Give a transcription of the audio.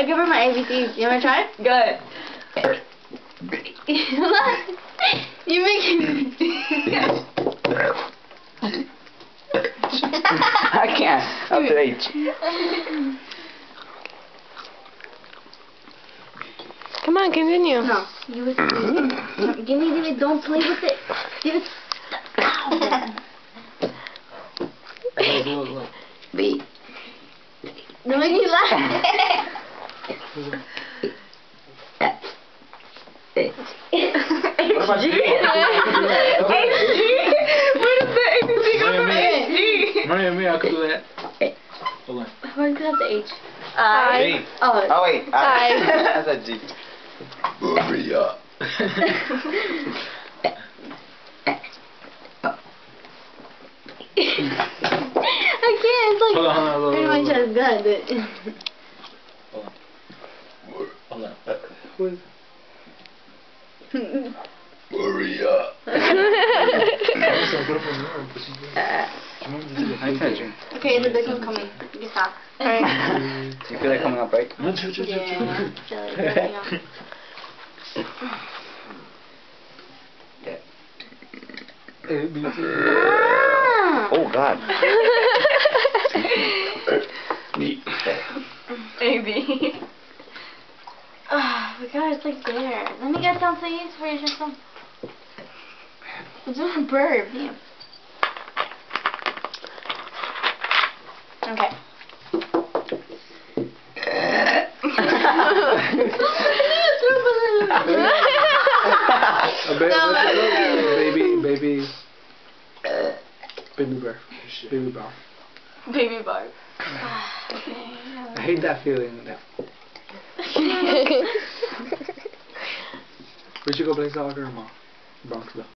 I give her my ABCs. You wanna try? Go ahead. You make it. I can't. After H. Come on, continue. No, you would. Give me. Don't play with it. Give it. B. Don't make me laugh. What about G? Where does the ABC go from H? Maria, I could do that. Hold on. Why does it have the H? I. Oh. Oh wait, I. that's a G. Maria. I can't. It's like Hold on. pretty much as good. Hold on. Who is Maria. Okay, the big one's coming. You stop. Alright. You feel like coming up, right? Yeah. I feel like building up. Ah! Oh God. AB. Oh my God, it's like there. Let me get some, please. Where's your phone? It's a bird. Damn. Okay. Baby bear. Baby bear. Baby bar. I hate that feeling. We should go play soccer, Ma. Bronx.